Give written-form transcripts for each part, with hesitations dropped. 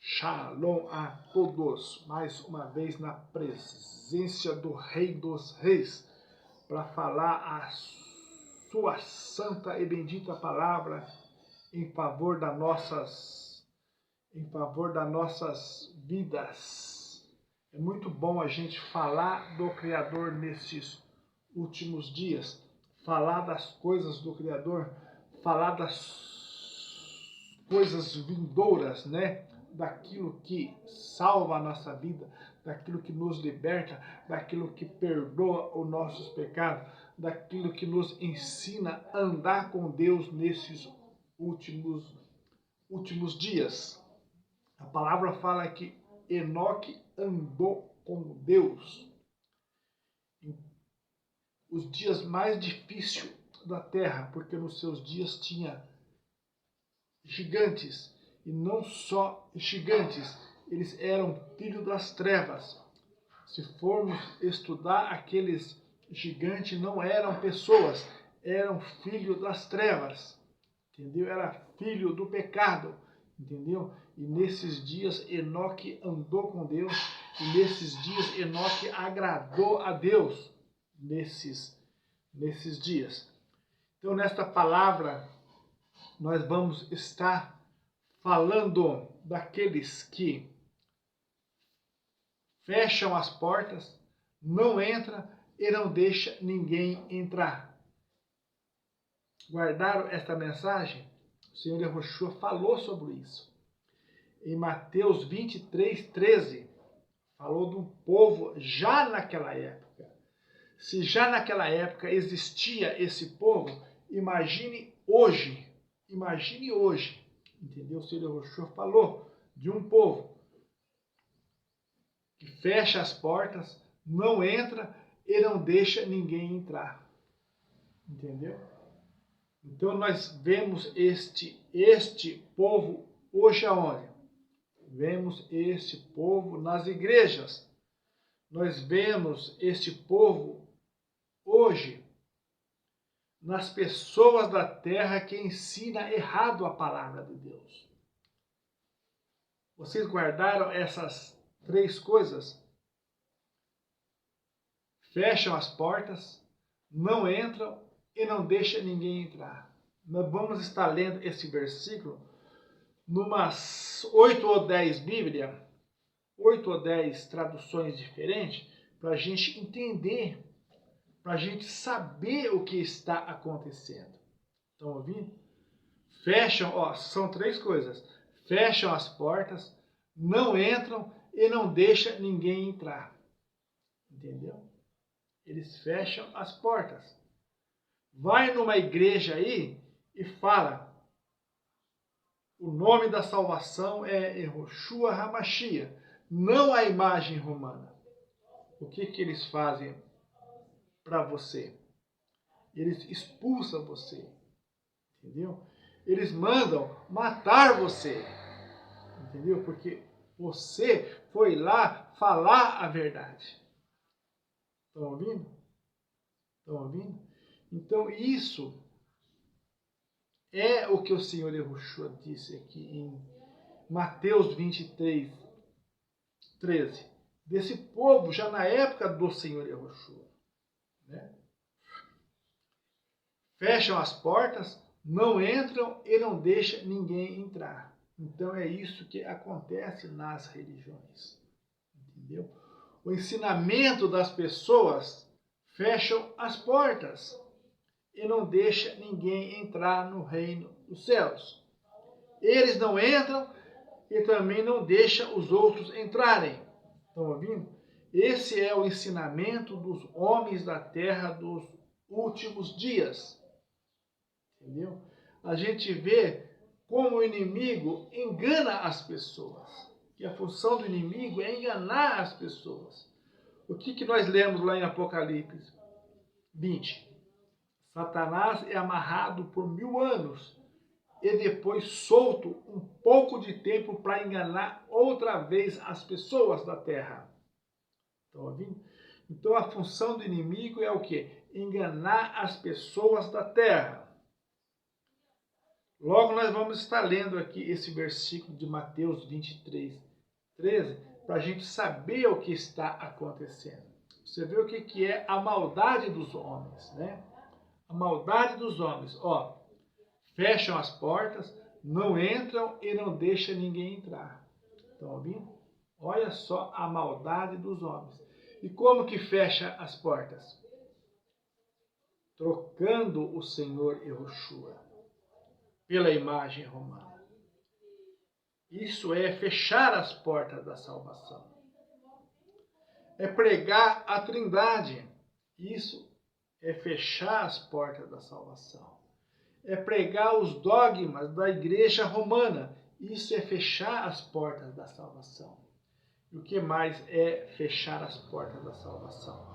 Shalom a todos, mais uma vez na presença do Rei dos Reis, para falar a sua santa e bendita palavra em favor das nossas vidas. É muito bom a gente falar do Criador nesses últimos dias, falar das coisas do Criador, falar das coisas vindouras, né? Daquilo que salva a nossa vida, daquilo que nos liberta, daquilo que perdoa os nossos pecados, daquilo que nos ensina a andar com Deus nesses últimos dias. A palavra fala que Enoque andou com Deus. Os dias mais difíceis da terra, porque nos seus dias tinha gigantes, e não só gigantes, eles eram filhos das trevas. Se formos estudar, aqueles gigantes não eram pessoas, eram filhos das trevas, entendeu? Era filho do pecado, entendeu? E nesses dias Enoque andou com Deus, e nesses dias Enoque agradou a Deus, nesses dias. Então, nesta palavra, nós vamos estar falando daqueles que fecham as portas, não entra e não deixa ninguém entrar. Guardaram esta mensagem? O Senhor Yahushua falou sobre isso. Em Mateus 23:13, falou de um povo já naquela época. Se já naquela época existia esse povo, imagine hoje, entendeu? O Senhor Yahushua falou de um povo que fecha as portas, não entra e não deixa ninguém entrar, entendeu? Então nós vemos este povo hoje aonde? Vemos este povo nas igrejas. Nós vemos este povo hoje nas pessoas da terra que ensinam errado a palavra de Deus. Vocês guardaram essas três coisas? Fecham as portas, não entram e não deixam ninguém entrar. Nós vamos estar lendo esse versículo numas 8 ou 10 Bíblias, 8 ou 10 traduções diferentes, para a gente entender, para a gente saber o que está acontecendo. Estão ouvindo? Fecham, são três coisas. Fecham as portas, não entram e não deixam ninguém entrar. Entendeu? Eles fecham as portas. Vai numa igreja aí e fala: o nome da salvação é Yahushua HaMashiach, não a imagem romana. O que eles fazem para você? Eles expulsam você, entendeu? Eles mandam matar você, entendeu? Porque você foi lá falar a verdade. Estão ouvindo? Estão ouvindo? Então isso é o que o Senhor Yahushua disse aqui em Mateus 23:13. Desse povo já na época do Senhor Yahushua, né? Fecham as portas, não entram e não deixam ninguém entrar. Então é isso que acontece nas religiões, entendeu? O ensinamento das pessoas fecham as portas e não deixa ninguém entrar no reino dos céus. Eles não entram e também não deixam os outros entrarem. Estão ouvindo? Esse é o ensinamento dos homens da terra dos últimos dias. Entendeu? A gente vê como o inimigo engana as pessoas. E a função do inimigo é enganar as pessoas. O que nós lemos lá em Apocalipse 20? Satanás é amarrado por 1000 anos e depois solto um pouco de tempo para enganar outra vez as pessoas da terra. Estão ouvindo? Então a função do inimigo é o quê? Enganar as pessoas da terra. Logo nós vamos estar lendo aqui esse versículo de Mateus 23:13, para a gente saber o que está acontecendo. Você vê o que é a maldade dos homens, né? A maldade dos homens, ó, fecham as portas, não entram e não deixam ninguém entrar. Estão ouvindo? Olha só a maldade dos homens. E como que fecha as portas? Trocando o Senhor Yehoshua pela imagem romana. Isso é fechar as portas da salvação. É pregar a Trindade. Isso é fechar as portas da salvação. É pregar os dogmas da igreja romana. Isso é fechar as portas da salvação. E o que mais é fechar as portas da salvação?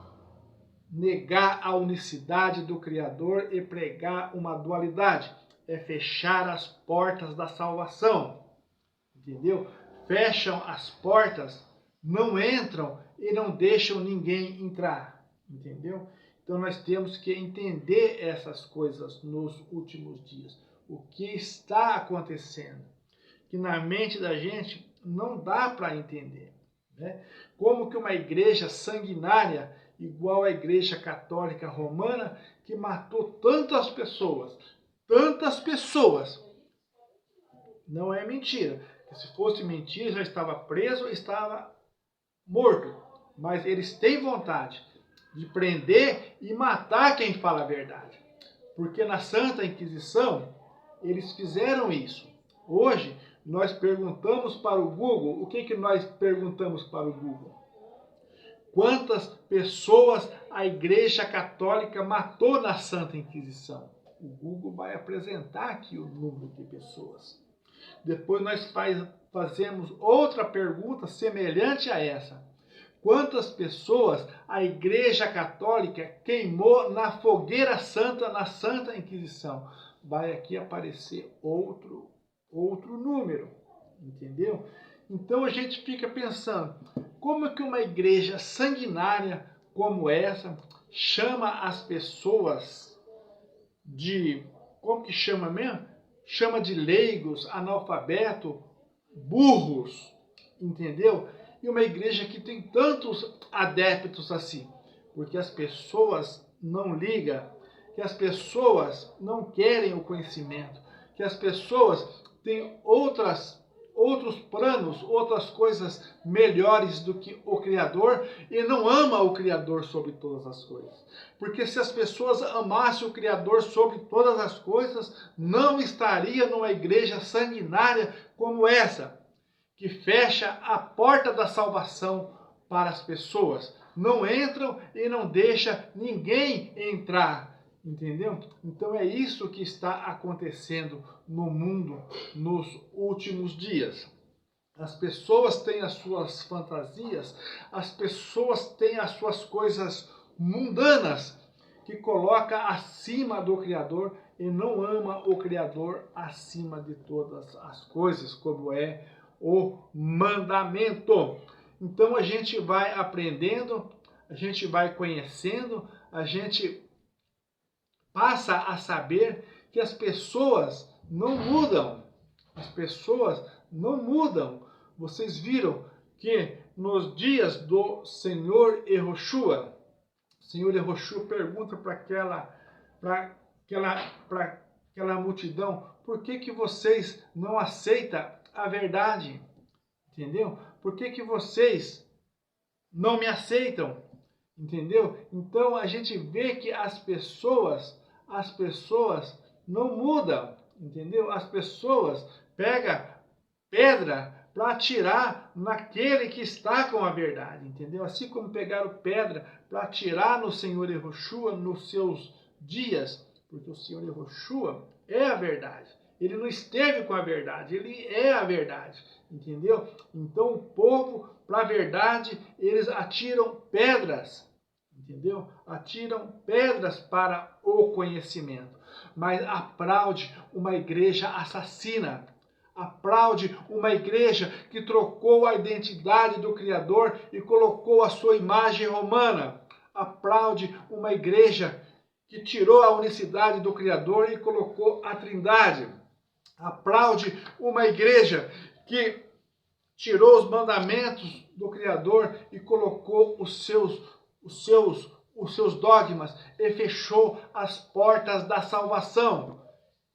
Negar a unicidade do Criador e pregar uma dualidade. É fechar as portas da salvação. Entendeu? Fecham as portas, não entram e não deixam ninguém entrar. Entendeu? Então nós temos que entender essas coisas nos últimos dias. O que está acontecendo? Que na mente da gente não dá para entender. Né? Como que uma igreja sanguinária, igual à igreja católica romana, que matou tantas pessoas, não é mentira. Se fosse mentira, já estava preso, estava morto. Mas eles têm vontade de prender e matar quem fala a verdade. Porque na Santa Inquisição, eles fizeram isso. Hoje, nós perguntamos para o Google, o que nós perguntamos para o Google? Quantas pessoas a Igreja Católica matou na Santa Inquisição? O Google vai apresentar aqui o número de pessoas. Depois nós fazemos outra pergunta semelhante a essa. Quantas pessoas a Igreja Católica queimou na fogueira santa, na Santa Inquisição? Vai aqui aparecer outro número, entendeu? Então a gente fica pensando, como que uma igreja sanguinária como essa chama as pessoas de, como que chama mesmo? Chama de leigos, analfabeto, burros, entendeu? E uma igreja que tem tantos adeptos assim, porque as pessoas não ligam, que as pessoas não querem o conhecimento, que as pessoas têm outros planos, outras coisas melhores do que o Criador e não ama o Criador sobre todas as coisas. Porque se as pessoas amassem o Criador sobre todas as coisas, não estaria numa igreja sanguinária como essa, que fecha a porta da salvação para as pessoas. Não entram e não deixa ninguém entrar. Entendeu? Então é isso que está acontecendo no mundo nos últimos dias. As pessoas têm as suas fantasias, as pessoas têm as suas coisas mundanas, que coloca acima do Criador e não ama o Criador acima de todas as coisas, como é o mandamento. Então a gente vai aprendendo, a gente vai conhecendo, a gente passa a saber que as pessoas não mudam. As pessoas não mudam. Vocês viram que nos dias do Senhor Yehoshua, o Senhor Yehoshua pergunta para aquela multidão, por que vocês não aceitam a verdade? Entendeu? Por que vocês não me aceitam? Entendeu? Então a gente vê que as pessoas não mudam, entendeu? As pessoas pegam pedra para atirar naquele que está com a verdade, entendeu? Assim como pegaram pedra para atirar no Senhor Yehoshua nos seus dias, porque o Senhor Yehoshua é a verdade. Ele não esteve com a verdade, ele é a verdade, entendeu? Então o povo, para a verdade, eles atiram pedras, entendeu? Atiram pedras para o conhecimento, mas aplaude uma igreja assassina, aplaude uma igreja que trocou a identidade do Criador e colocou a sua imagem romana, aplaude uma igreja que tirou a unicidade do Criador e colocou a Trindade. Aplaude uma igreja que tirou os mandamentos do Criador e colocou os seus dogmas e fechou as portas da salvação.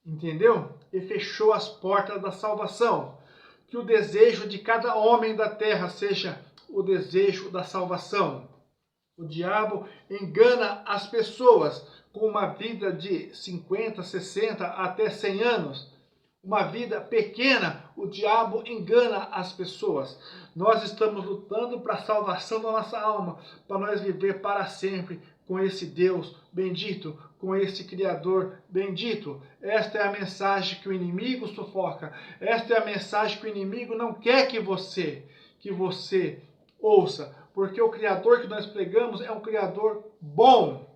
Entendeu? E fechou as portas da salvação. Que o desejo de cada homem da terra seja o desejo da salvação. O diabo engana as pessoas com uma vida de 50, 60 até 100 anos. Uma vida pequena, o diabo engana as pessoas. Nós estamos lutando para a salvação da nossa alma, para nós viver para sempre com esse Deus bendito, com esse Criador bendito. Esta é a mensagem que o inimigo sufoca. Esta é a mensagem que o inimigo não quer que você ouça. Porque o Criador que nós pregamos é um Criador bom.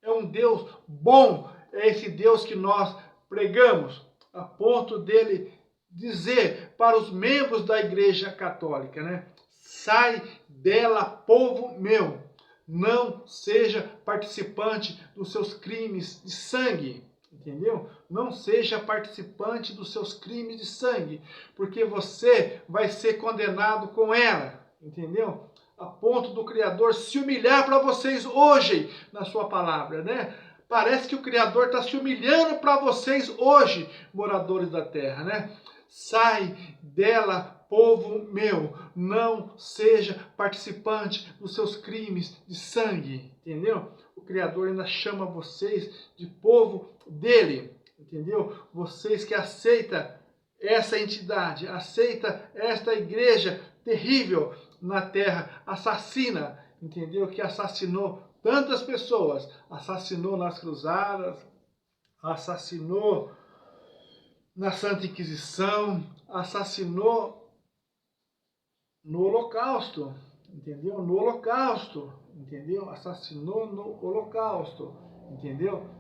É um Deus bom. É esse Deus que nós pregamos. A ponto dele dizer para os membros da Igreja Católica, né? Sai dela, povo meu. Não seja participante dos seus crimes de sangue. Entendeu? Não seja participante dos seus crimes de sangue. Porque você vai ser condenado com ela. Entendeu? A ponto do Criador se humilhar para vocês hoje na sua palavra, né? Parece que o Criador está se humilhando para vocês hoje, moradores da terra, né? Sai dela, povo meu, não seja participante dos seus crimes de sangue, entendeu? O Criador ainda chama vocês de povo dele, entendeu? Vocês que aceitam essa entidade, aceita esta igreja terrível na terra, assassina, entendeu? Que assassinou tantas pessoas, assassinou nas cruzadas, assassinou na Santa Inquisição, assassinou no Holocausto, entendeu? No Holocausto, entendeu? Assassinou no Holocausto, entendeu?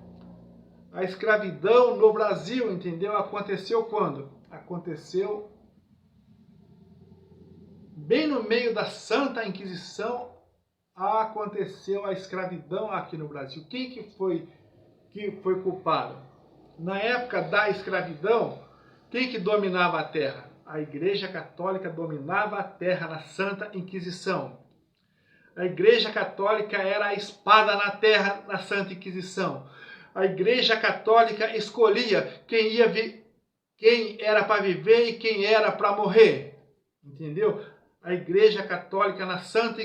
A escravidão no Brasil, entendeu? Aconteceu quando? Aconteceu bem no meio da Santa Inquisição. Aconteceu a escravidão aqui no Brasil. Quem que foi culpado? Na época da escravidão, quem que dominava a terra? A Igreja Católica dominava a terra na Santa Inquisição. A Igreja Católica era a espada na terra na Santa Inquisição. A Igreja Católica escolhia quem era para viver e quem era para morrer. Entendeu? A Igreja Católica na Santa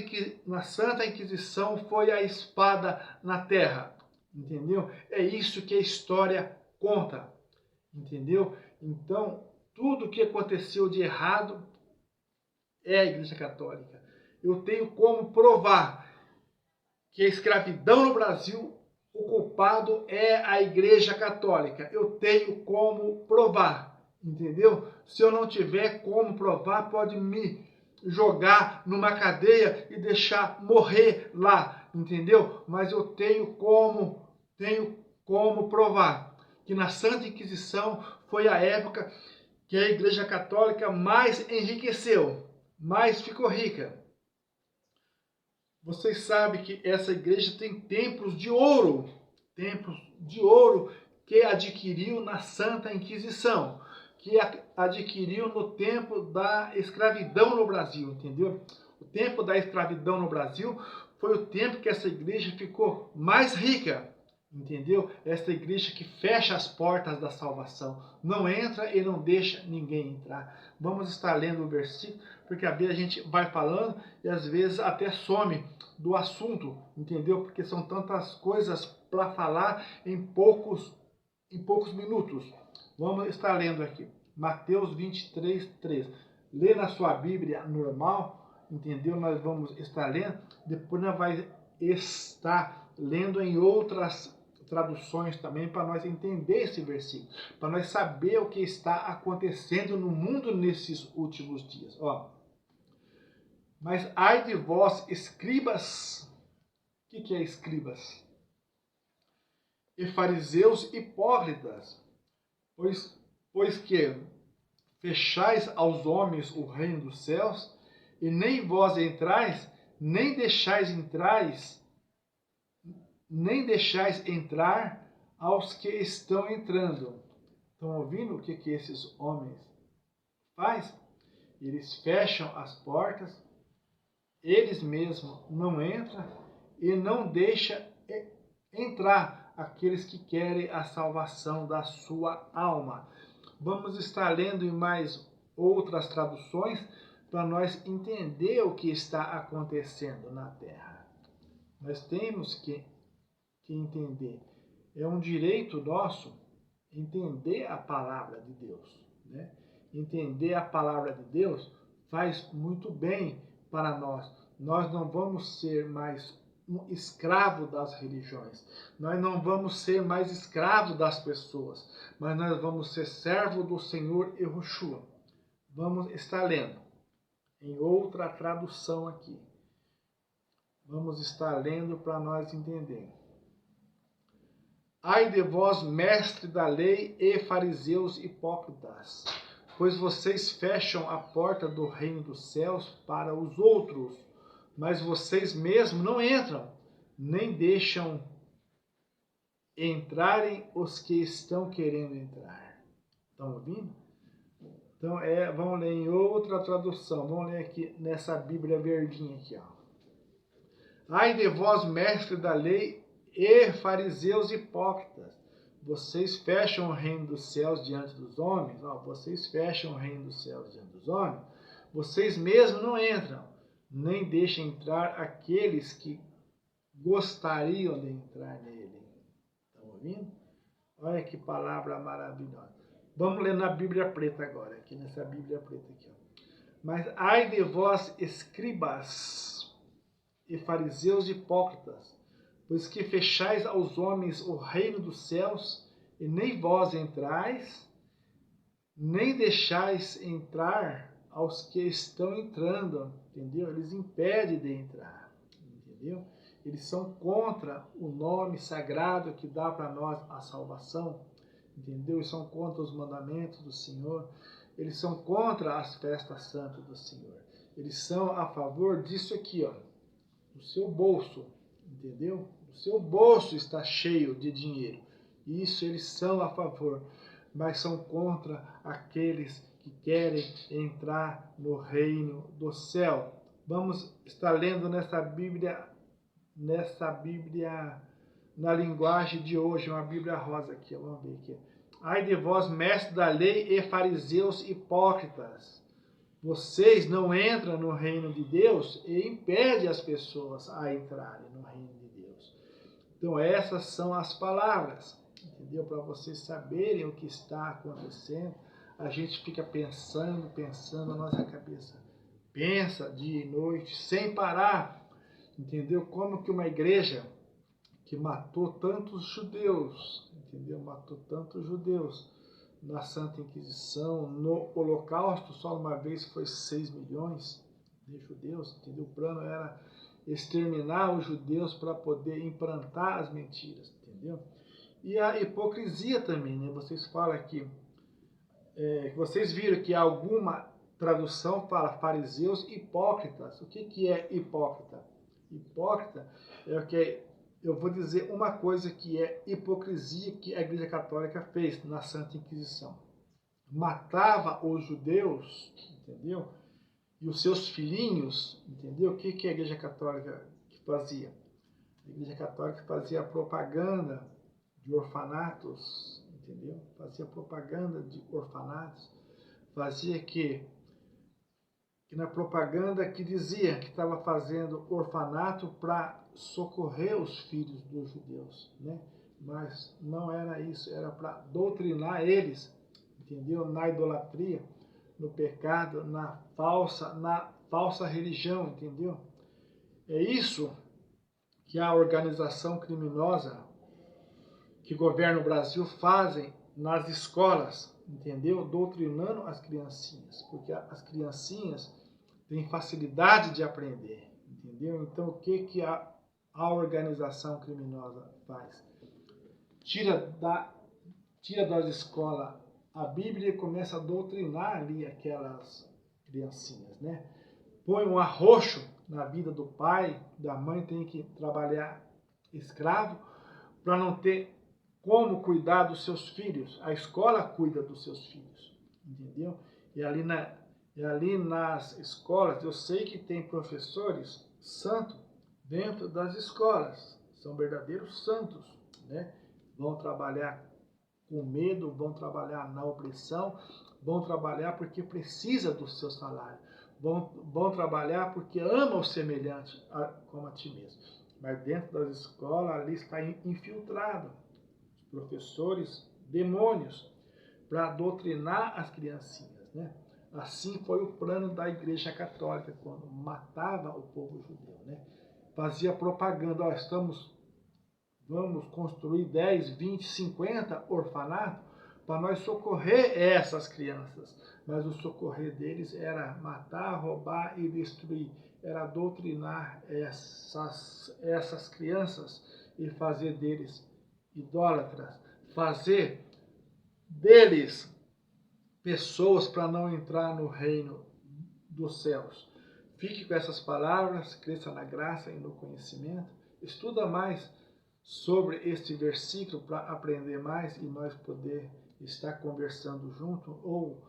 Inquisição foi a espada na terra, entendeu? É isso que a história conta, entendeu? Então, tudo que aconteceu de errado é a Igreja Católica. Eu tenho como provar que a escravidão no Brasil, o culpado é a Igreja Católica. Eu tenho como provar, entendeu? Se eu não tiver como provar, pode me jogar numa cadeia e deixar morrer lá, entendeu? Mas eu tenho como provar que na Santa Inquisição foi a época que a Igreja Católica mais enriqueceu, mais ficou rica. Vocês sabem que essa igreja tem templos de ouro que adquiriu na Santa Inquisição, que adquiriu no tempo da escravidão no Brasil, entendeu? O tempo da escravidão no Brasil foi o tempo que essa igreja ficou mais rica, entendeu? Essa igreja que fecha as portas da salvação, não entra e não deixa ninguém entrar. Vamos estar lendo o versículo, porque às vezes a gente vai falando e às vezes até some do assunto, entendeu? Porque são tantas coisas para falar em poucos minutos. Vamos estar lendo aqui, Mateus 23, 3. Lê na sua Bíblia normal, entendeu? Nós vamos estar lendo, depois nós vamos estar lendo em outras traduções também, para nós entender esse versículo, para nós saber o que está acontecendo no mundo nesses últimos dias. Ó. Mas ai de vós, escribas, o que é escribas? E fariseus hipócritas, pois que fechais aos homens o reino dos céus, e nem vós entrais, nem deixais entrar aos que estão entrando. Estão ouvindo o que esses homens fazem? Eles fecham as portas, eles mesmos não entram e não deixam entrar aqueles que querem a salvação da sua alma. Vamos estar lendo em mais outras traduções para nós entender o que está acontecendo na terra. Nós temos que entender. É um direito nosso entender a palavra de Deus, né? Entender a palavra de Deus faz muito bem para nós. Nós não vamos ser mais um escravo das religiões. Nós não vamos ser mais escravo das pessoas, mas nós vamos ser servo do Senhor Yahushua. Vamos estar lendo em outra tradução aqui. Vamos estar lendo para nós entendermos. Ai de vós, mestre da lei e fariseus hipócritas, pois vocês fecham a porta do reino dos céus para os outros, mas vocês mesmos não entram, nem deixam entrarem os que estão querendo entrar. Estão ouvindo? Então, vamos ler em outra tradução. Vamos ler aqui nessa Bíblia verdinha aqui, ó. Ai de vós, mestre da lei e fariseus hipócritas, vocês fecham o reino dos céus diante dos homens, vocês fecham o reino dos céus diante dos homens, vocês mesmos não entram, nem deixam entrar aqueles que gostariam de entrar nele. Estão ouvindo? Olha que palavra maravilhosa. Vamos ler na Bíblia Preta agora, aqui nessa Bíblia Preta aqui. Ó. Mas ai de vós, escribas e fariseus hipócritas, pois que fechais aos homens o reino dos céus, e nem vós entrais, nem deixais entrar aos que estão entrando, entendeu? Eles impedem de entrar, entendeu? Eles são contra o nome sagrado que dá para nós a salvação, entendeu? Eles são contra os mandamentos do Senhor, eles são contra as festas santas do Senhor. Eles são a favor disso aqui, ó, no seu bolso, entendeu? O seu bolso está cheio de dinheiro. Isso eles são a favor, mas são contra aqueles que querem entrar no reino do céu. Vamos estar lendo nessa Bíblia na linguagem de hoje, uma Bíblia rosa aqui, vamos ver aqui. Ai de vós, mestres da lei e fariseus hipócritas, vocês não entram no reino de Deus e impedem as pessoas a entrarem no reino de Deus. Então essas são as palavras, entendeu? Para vocês saberem o que está acontecendo. A gente fica pensando na nossa cabeça. Pensa dia e noite, sem parar. Entendeu? Como que uma igreja que matou tantos judeus, entendeu? Matou tantos judeus na Santa Inquisição, no Holocausto, só uma vez foi 6 milhões de judeus, entendeu? O plano era exterminar os judeus para poder implantar as mentiras, entendeu? E a hipocrisia também, né? Vocês falam aqui, vocês viram que alguma tradução fala fariseus hipócritas. O que é hipócrita? Hipócrita é o que eu vou dizer uma coisa que é hipocrisia que a Igreja Católica fez na Santa Inquisição. Matava os judeus, entendeu? E os seus filhinhos, entendeu? O que a Igreja Católica fazia? A Igreja Católica fazia propaganda de orfanatos, entendeu? Fazia propaganda de orfanatos, fazia que na propaganda que dizia que estava fazendo orfanato para socorrer os filhos dos judeus, né? Mas não era isso, era para doutrinar eles, entendeu? Na idolatria, no pecado, na falsa religião, entendeu? É isso que a organização criminosa que governa o Brasil fazem nas escolas, entendeu? Doutrinando as criancinhas, porque as criancinhas têm facilidade de aprender, entendeu? Então, o que a organização criminosa faz? Tira das escolas a Bíblia e começa a doutrinar ali aquelas criancinhas, né? Põe um arroxo na vida do pai, da mãe, tem que trabalhar escravo para não ter como cuidar dos seus filhos. A escola cuida dos seus filhos, entendeu? E ali nas escolas, eu sei que tem professores santos dentro das escolas, são verdadeiros santos, né? Vão trabalhar com medo, vão trabalhar na opressão, vão trabalhar porque precisa do seu salário, vão trabalhar porque ama o semelhante como a ti mesmo. Mas dentro das escolas ali está infiltrado professores, demônios, para doutrinar as criancinhas, né? Assim foi o plano da Igreja Católica, quando matava o povo judeu, né? Fazia propaganda, vamos construir 10, 20, 50 orfanatos para nós socorrer essas crianças. Mas o socorrer deles era matar, roubar e destruir. Era doutrinar essas crianças e fazer deles idólatras, fazer deles pessoas para não entrar no reino dos céus. Fique com essas palavras, cresça na graça e no conhecimento. Estuda mais sobre este versículo para aprender mais e nós poder estar conversando junto, ou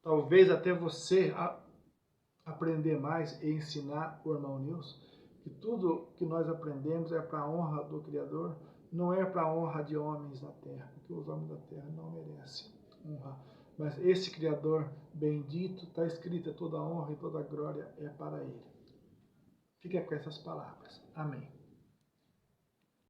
talvez até você aprender mais e ensinar o irmão Nilson, que tudo que nós aprendemos é para a honra do Criador, não é para a honra de homens da terra, porque os homens da terra não merecem honra. Mas esse Criador bendito, está escrito, toda honra e toda glória é para Ele. Fica com essas palavras. Amém.